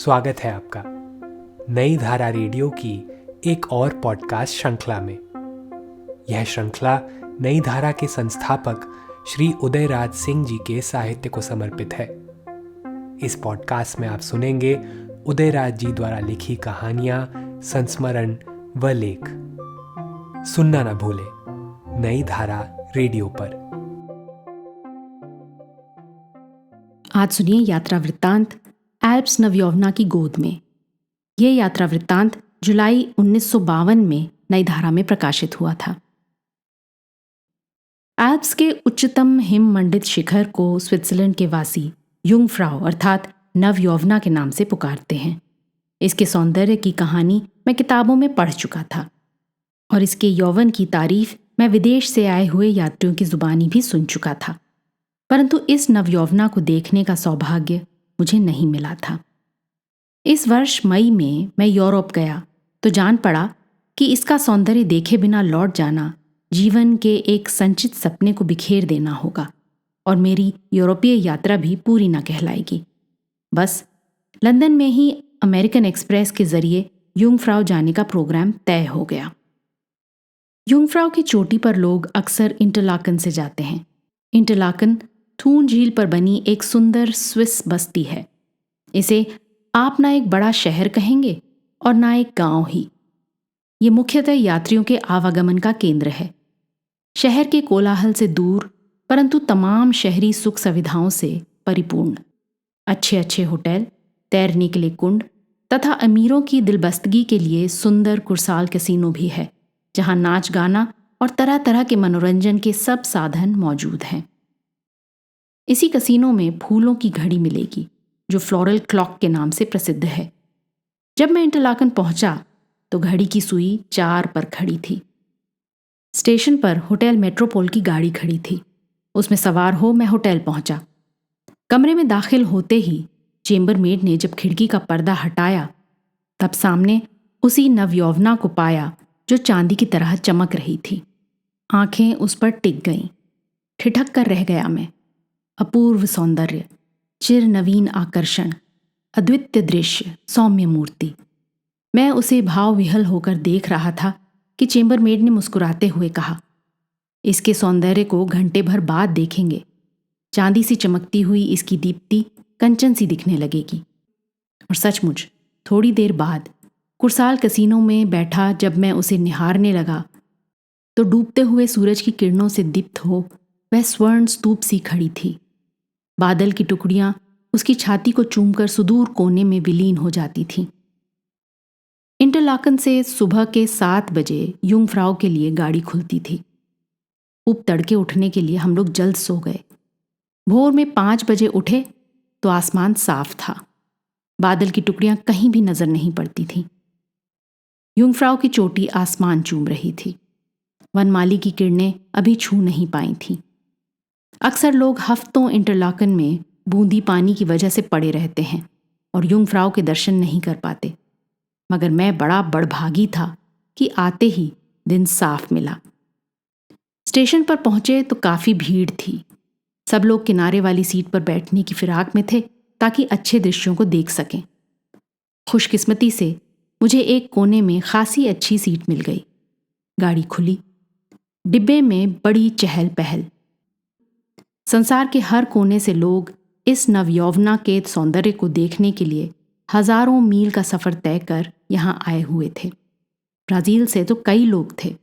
स्वागत है आपका नई धारा रेडियो की एक और पॉडकास्ट श्रृंखला में। यह श्रृंखला नई धारा के संस्थापक श्री उदयराज सिंह जी के साहित्य को समर्पित है। इस पॉडकास्ट में आप सुनेंगे उदयराज जी द्वारा लिखी कहानियां, संस्मरण व लेख। सुनना न भूलें नई धारा रेडियो पर। आज सुनिए यात्रा वृत्तांत एल्प्स नवयौवना की गोद में। यह यात्रा वृत्तांत जुलाई 1952 में नई धारा में प्रकाशित हुआ था। एल्प्स के उच्चतम हिम मंडित शिखर को स्विट्जरलैंड के वासी युंगफ्राउ अर्थात नवयौवना के नाम से पुकारते हैं। इसके सौंदर्य की कहानी मैं किताबों में पढ़ चुका था और इसके यौवन की तारीफ मैं विदेश से आए हुए यात्रियों की जुबानी भी सुन चुका था, परंतु इस नवयौवना को देखने का सौभाग्य मुझे नहीं मिला था। इस वर्ष मई में मैं यूरोप गया तो जान पड़ा कि इसका सौंदर्य देखे बिना लौट जाना जीवन के एक संचित सपने को बिखेर देना होगा और मेरी यूरोपीय यात्रा भी पूरी न कहलाएगी। बस लंदन में ही अमेरिकन एक्सप्रेस के जरिए युंगफ्राउ जाने का प्रोग्राम तय हो गया। युंगफ्राउ की चोटी पर लोग अक्सर इंटरलाकन से जाते हैं। इंटरलाकन थून झील पर बनी एक सुंदर स्विस बस्ती है। इसे आप ना एक बड़ा शहर कहेंगे और ना एक गांव ही। ये मुख्यतः यात्रियों के आवागमन का केंद्र है। शहर के कोलाहल से दूर परंतु तमाम शहरी सुख सुविधाओं से परिपूर्ण। अच्छे अच्छे होटल, तैरने के लिए कुंड तथा अमीरों की दिलबस्तगी के लिए सुंदर कुर्साल कैसीनो भी है, जहां नाच गाना और तरह तरह के मनोरंजन के सब साधन मौजूद हैं। इसी कैसीनो में फूलों की घड़ी मिलेगी जो फ्लोरल क्लॉक के नाम से प्रसिद्ध है। जब मैं इंटरलाकन पहुंचा तो घड़ी की सुई 4 पर खड़ी थी। स्टेशन पर होटल मेट्रोपोल की गाड़ी खड़ी थी। उसमें सवार हो मैं होटल पहुंचा। कमरे में दाखिल होते ही चेम्बरमेड ने जब खिड़की का पर्दा हटाया तब सामने उसी नवयौवना को पाया जो चांदी की तरह चमक रही थी। आंखें उस पर टिक गईं। ठिठक कर रह गया मैं। अपूर्व सौंदर्य, चिर नवीन आकर्षण, अद्वितीय दृश्य, सौम्य मूर्ति। मैं उसे भाव विहल होकर देख रहा था कि चेम्बरमेड ने मुस्कुराते हुए कहा, इसके सौंदर्य को घंटे भर बाद देखेंगे। चांदी सी चमकती हुई इसकी दीप्ति कंचन सी दिखने लगेगी। और सचमुच थोड़ी देर बाद कुर्साल कैसीनो में बैठा जब मैं उसे निहारने लगा तो डूबते हुए सूरज की किरणों से दीप्त हो वह स्वर्ण स्तूप सी खड़ी थी। बादल की टुकड़ियां उसकी छाती को चूमकर सुदूर कोने में विलीन हो जाती थीं। इंटरलाकन से सुबह के 7 बजे युंगफ्राउ के लिए गाड़ी खुलती थी। खूब तड़के उठने के लिए हम लोग जल्द सो गए। भोर में 5 बजे उठे तो आसमान साफ था। बादल की टुकड़ियां कहीं भी नजर नहीं पड़ती थीं। युंगफ्राउ की चोटी आसमान चूम रही थी। वनमाली की किरणें अभी छू नहीं पाई थीं। अक्सर लोग हफ्तों इंटरलाकन में बूंदी पानी की वजह से पड़े रहते हैं और युंगफ्राउ के दर्शन नहीं कर पाते, मगर मैं बड़ा बड़भागी था कि आते ही दिन साफ मिला। स्टेशन पर पहुंचे तो काफी भीड़ थी। सब लोग किनारे वाली सीट पर बैठने की फिराक में थे ताकि अच्छे दृश्यों को देख सकें। खुशकिस्मती से मुझे एक कोने में खासी अच्छी सीट मिल गई। गाड़ी खुली। डिब्बे में बड़ी चहल पहल। संसार के हर कोने से लोग इस नवयौवना के सौंदर्य को देखने के लिए हजारों मील का सफर तय कर यहाँ आए हुए थे। ब्राजील से तो कई लोग थे।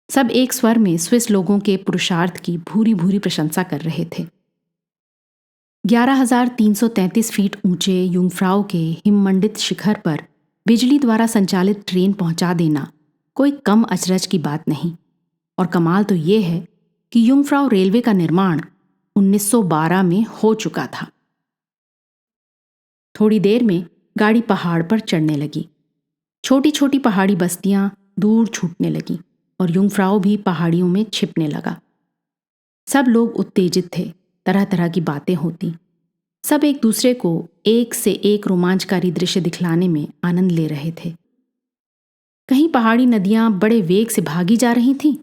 सब एक स्वर में स्विस लोगों के पुरुषार्थ की भूरी भूरी प्रशंसा कर रहे थे। 11,333 फीट ऊंचे युंगफ्राउ के हिममंडित शिखर पर बिजली द्वारा संचालित ट्रेन पहुंचा देना कोई कम अचरज की बात नहीं। और कमाल तो ये है कि युंगफ्राउ रेलवे का निर्माण 1912 में हो चुका था। थोड़ी देर में गाड़ी पहाड़ पर चढ़ने लगी। छोटी छोटी पहाड़ी बस्तियां दूर छूटने लगीं और युंगफ्राउ भी पहाड़ियों में छिपने लगा। सब लोग उत्तेजित थे। तरह तरह की बातें होती। सब एक दूसरे को एक से एक रोमांचकारी दृश्य दिखलाने में आनंद ले रहे थे। कहीं पहाड़ी नदियां बड़े वेग से भागी जा रही थीं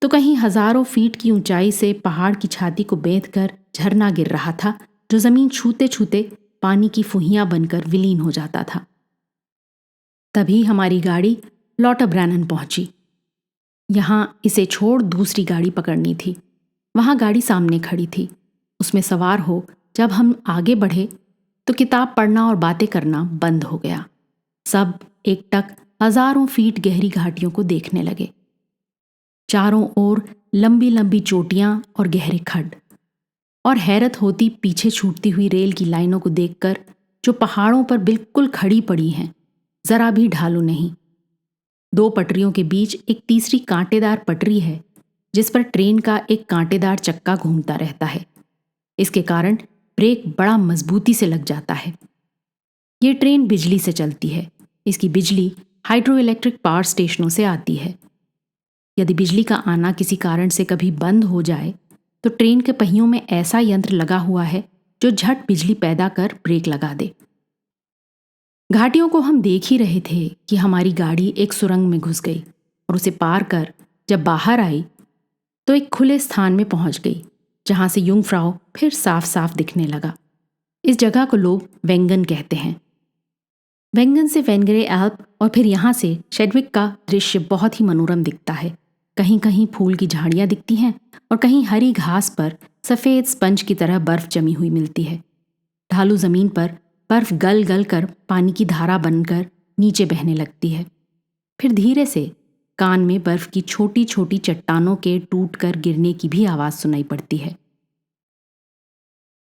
तो कहीं हजारों फीट की ऊंचाई से पहाड़ की छाती को बेंध कर झरना गिर रहा था जो जमीन छूते छूते पानी की फुहियां बनकर विलीन हो जाता था। तभी हमारी गाड़ी लॉटरब्रैनन पहुंची। यहां इसे छोड़ दूसरी गाड़ी पकड़नी थी। वहां गाड़ी सामने खड़ी थी। उसमें सवार हो जब हम आगे बढ़े तो किताब पढ़ना और बातें करना बंद हो गया। सब एकटक हजारों फीट गहरी घाटियों को देखने लगे। चारों ओर लंबी लंबी चोटियां और गहरे खड्ड, और हैरत होती पीछे छूटती हुई रेल की लाइनों को देखकर, जो पहाड़ों पर बिल्कुल खड़ी पड़ी हैं, जरा भी ढालू नहीं। 2 पटरियों के बीच एक तीसरी कांटेदार पटरी है जिस पर ट्रेन का एक कांटेदार चक्का घूमता रहता है। इसके कारण ब्रेक बड़ा मजबूती से लग जाता है। ये ट्रेन बिजली से चलती है। इसकी बिजली हाइड्रो इलेक्ट्रिक पावर स्टेशनों से आती है। यदि बिजली का आना किसी कारण से कभी बंद हो जाए तो ट्रेन के पहियों में ऐसा यंत्र लगा हुआ है जो झट बिजली पैदा कर ब्रेक लगा दे। घाटियों को हम देख ही रहे थे कि हमारी गाड़ी एक सुरंग में घुस गई और उसे पार कर जब बाहर आई तो एक खुले स्थान में पहुंच गई, जहां से युंगफ्राउ फिर साफ साफ दिखने लगा। इस जगह को लोग वेंगन कहते हैं। वेंगन से वेनगरे एल्प और फिर यहाँ से शेडविक का दृश्य बहुत ही मनोरम दिखता है। कहीं कहीं फूल की झाड़ियाँ दिखती हैं और कहीं हरी घास पर सफ़ेद स्पंज की तरह बर्फ जमी हुई मिलती है। ढालू ज़मीन पर बर्फ गल गल कर पानी की धारा बनकर नीचे बहने लगती है। फिर धीरे से कान में बर्फ की छोटी छोटी चट्टानों के टूट कर गिरने की भी आवाज़ सुनाई पड़ती है।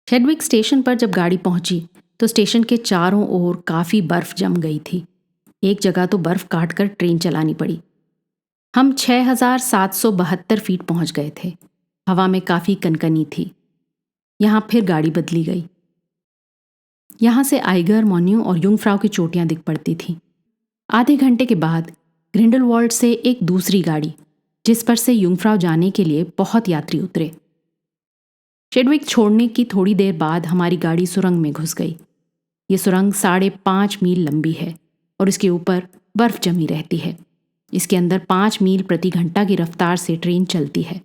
शेडविक स्टेशन पर जब गाड़ी पहुंची तो स्टेशन के चारों ओर काफ़ी बर्फ जम गई थी। एक जगह तो बर्फ काट कर ट्रेन चलानी पड़ी। हम 6772 फीट पहुंच गए थे। हवा में काफ़ी कनकनी थी। यहाँ फिर गाड़ी बदली गई। यहाँ से आइगर, मोन्यू और युंगफ्राउ की चोटियाँ दिख पड़ती थीं। आधे घंटे के बाद ग्रिंडलवाल्ड से एक दूसरी गाड़ी, जिस पर से युंगफ्राउ जाने के लिए बहुत यात्री उतरे। शेडविक छोड़ने की थोड़ी देर बाद हमारी गाड़ी सुरंग में घुस गई। ये सुरंग 5.5 मील लंबी है और इसके ऊपर बर्फ जमी रहती है। इसके अंदर 5 मील प्रति घंटा की रफ्तार से ट्रेन चलती है।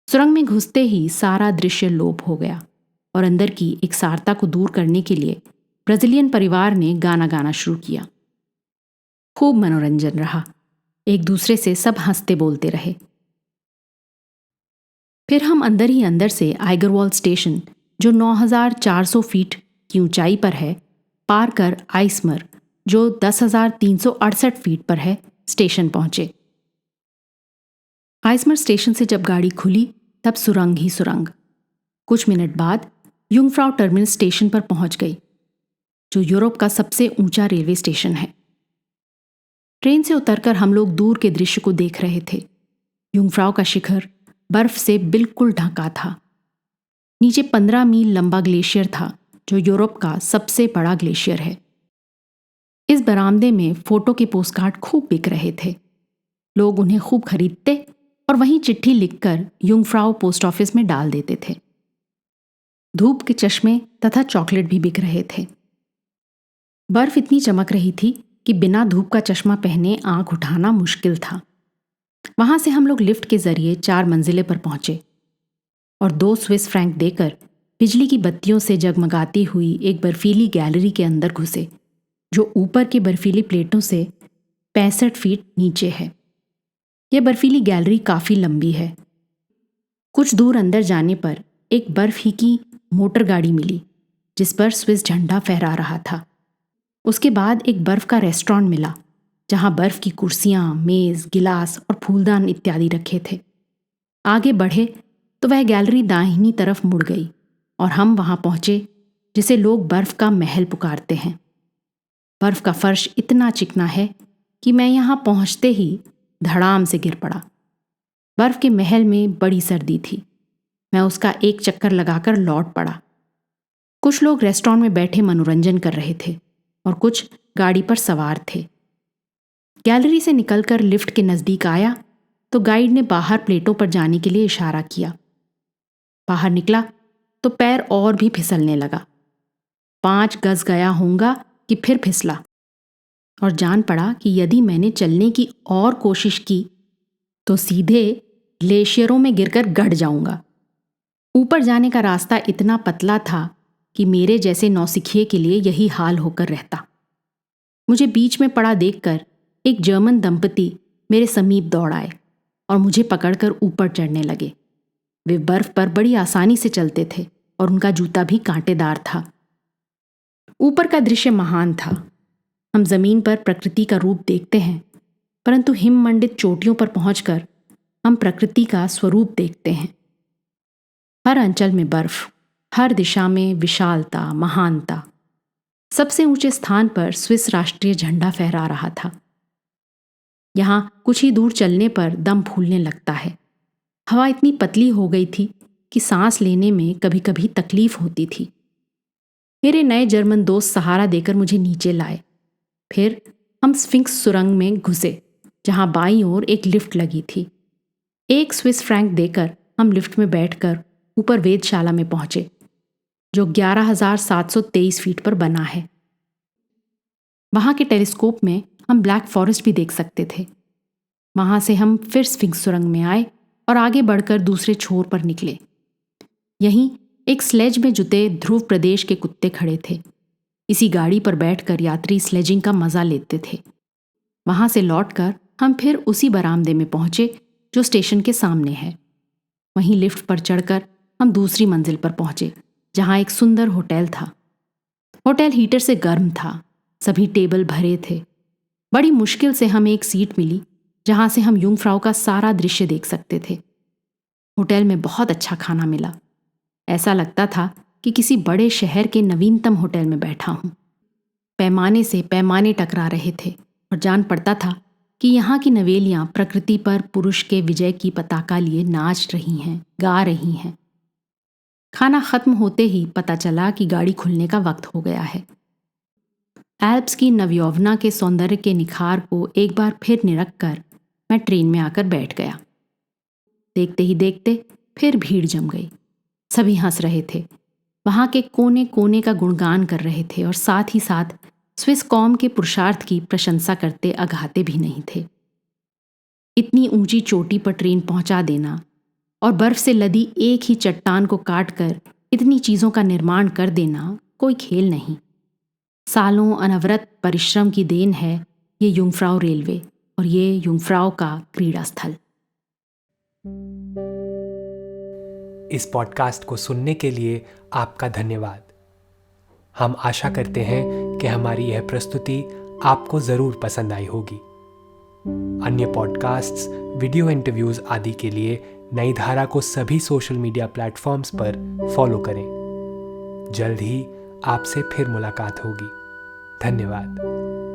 सुरंग में घुसते ही सारा दृश्य लोप हो गया और अंदर की एक सारता को दूर करने के लिए ब्राजीलियन परिवार ने गाना गाना शुरू किया। खूब मनोरंजन रहा। एक दूसरे से सब हंसते बोलते रहे। फिर हम अंदर ही अंदर से आइगरवॉल स्टेशन, जो 9400 फीट की ऊंचाई पर है, पार कर आइसमर, जो 10,368 फीट पर है, स्टेशन पहुंचे। आइसमर स्टेशन से जब गाड़ी खुली तब सुरंग ही सुरंग। कुछ मिनट बाद युंगफ्राउ टर्मिनस स्टेशन पर पहुंच गई, जो यूरोप का सबसे ऊंचा रेलवे स्टेशन है। ट्रेन से उतरकर हम लोग दूर के दृश्य को देख रहे थे। युंगफ्राउ का शिखर बर्फ से बिल्कुल ढका था। नीचे 15 मील लंबा ग्लेशियर था, जो यूरोप का सबसे बड़ा ग्लेशियर है। इस बरामदे में फोटो के पोस्टकार्ड खूब बिक रहे थे। लोग उन्हें खूब खरीदते और वहीं चिट्ठी लिखकर युंगफ्राउ पोस्ट ऑफिस में डाल देते थे। धूप के चश्मे तथा चॉकलेट भी बिक रहे थे। बर्फ इतनी चमक रही थी कि बिना धूप का चश्मा पहने आंख उठाना मुश्किल था। वहां से हम लोग लिफ्ट के जरिए 4 मंजिले पर पहुंचे और 2 स्विस फ्रैंक देकर बिजली की बत्तियों से जगमगाती हुई एक बर्फीली गैलरी के अंदर घुसे, जो ऊपर की बर्फीली प्लेटों से 65 फीट नीचे है। यह बर्फीली गैलरी काफ़ी लंबी है। कुछ दूर अंदर जाने पर एक बर्फ ही की मोटर गाड़ी मिली, जिस पर स्विस झंडा फहरा रहा था। उसके बाद एक बर्फ का रेस्टोरेंट मिला, जहां बर्फ की कुर्सियां, मेज, गिलास और फूलदान इत्यादि रखे थे। आगे बढ़े तो वह गैलरी दाहिनी तरफ मुड़ गई और हम वहां पहुंचे जिसे लोग बर्फ का महल पुकारते हैं। बर्फ का फर्श इतना चिकना है कि मैं यहां पहुंचते ही धड़ाम से गिर पड़ा। बर्फ के महल में बड़ी सर्दी थी। मैं उसका एक चक्कर लगाकर लौट पड़ा। कुछ लोग रेस्टोरेंट में बैठे मनोरंजन कर रहे थे और कुछ गाड़ी पर सवार थे। गैलरी से निकलकर लिफ्ट के नज़दीक आया तो गाइड ने बाहर प्लेटों पर जाने के लिए इशारा किया। बाहर निकला तो पैर और भी फिसलने लगा। 5 गज गया होऊंगा कि फिर फिसला और जान पड़ा कि यदि मैंने चलने की और कोशिश की तो सीधे ग्लेशियरों में गिरकर गड़ जाऊंगा। ऊपर जाने का रास्ता इतना पतला था कि मेरे जैसे नौसिखिए के लिए यही हाल होकर रहता। मुझे बीच में पड़ा देखकर एक जर्मन दंपति मेरे समीप दौड़ आए और मुझे पकड़कर ऊपर चढ़ने लगे। वे बर्फ पर बड़ी आसानी से चलते थे और उनका जूता भी कांटेदार था। ऊपर का दृश्य महान था। हम जमीन पर प्रकृति का रूप देखते हैं, परंतु हिममंडित चोटियों पर पहुंचकर हम प्रकृति का स्वरूप देखते हैं। हर अंचल में बर्फ, हर दिशा में विशालता, महानता। सबसे ऊंचे स्थान पर स्विस राष्ट्रीय झंडा फहरा रहा था। यहां कुछ ही दूर चलने पर दम फूलने लगता है। हवा इतनी पतली हो गई थी कि सांस लेने में कभी कभी तकलीफ होती थी। मेरे नए जर्मन दोस्त सहारा देकर मुझे नीचे लाए। फिर हम स्फिंक्स सुरंग में घुसे, जहां बाईं ओर एक लिफ्ट लगी थी। 1 स्विस फ्रैंक देकर हम लिफ्ट में बैठकर ऊपर वेधशाला में पहुंचे, जो 11,723 फीट पर बना है। वहां के टेलीस्कोप में हम ब्लैक फॉरेस्ट भी देख सकते थे। वहां से हम फिर स्फिंक्स सुरंग में आए और आगे बढ़कर दूसरे छोर पर निकले। यहीं एक स्लेज में जुते ध्रुव प्रदेश के कुत्ते खड़े थे। इसी गाड़ी पर बैठकर यात्री स्लेजिंग का मजा लेते थे। वहां से लौटकर हम फिर उसी बरामदे में पहुंचे जो स्टेशन के सामने है। वहीं लिफ्ट पर चढ़कर हम दूसरी मंजिल पर पहुंचे, जहां एक सुंदर होटल था। होटल हीटर से गर्म था। सभी टेबल भरे थे। बड़ी मुश्किल से हमें एक सीट मिली, जहां से हम युंगफ्राउ का सारा दृश्य देख सकते थे। होटल में बहुत अच्छा खाना मिला। ऐसा लगता था कि किसी बड़े शहर के नवीनतम होटल में बैठा हूं। पैमाने से पैमाने टकरा रहे थे और जान पड़ता था कि यहाँ की नवेलियां प्रकृति पर पुरुष के विजय की पताका लिए नाच रही हैं, गा रही हैं। खाना खत्म होते ही पता चला कि गाड़ी खुलने का वक्त हो गया है। एल्प्स की नवयौवना के सौंदर्य के निखार को एक बार फिर निरख कर मैं ट्रेन में आकर बैठ गया। देखते ही देखते फिर भीड़ जम गई। सभी हंस रहे थे। वहां के कोने कोने का गुणगान कर रहे थे और साथ ही साथ स्विस कौम के पुरुषार्थ की प्रशंसा करते अघाते भी नहीं थे। इतनी ऊंची चोटी पर ट्रेन पहुंचा देना और बर्फ से लदी एक ही चट्टान को काटकर इतनी चीजों का निर्माण कर देना कोई खेल नहीं। सालों अनवरत परिश्रम की देन है ये युंगफ्राउ रेलवे और ये युंगफ्राउ का क्रीड़ा स्थल। इस पॉडकास्ट को सुनने के लिए आपका धन्यवाद। हम आशा करते हैं कि हमारी यह प्रस्तुति आपको ज़रूर पसंद आई होगी। अन्य पॉडकास्ट्स, वीडियो इंटरव्यूज़ आदि के लिए नई धारा को सभी सोशल मीडिया प्लेटफॉर्म्स पर फॉलो करें। जल्द ही आपसे फिर मुलाकात होगी। धन्यवाद।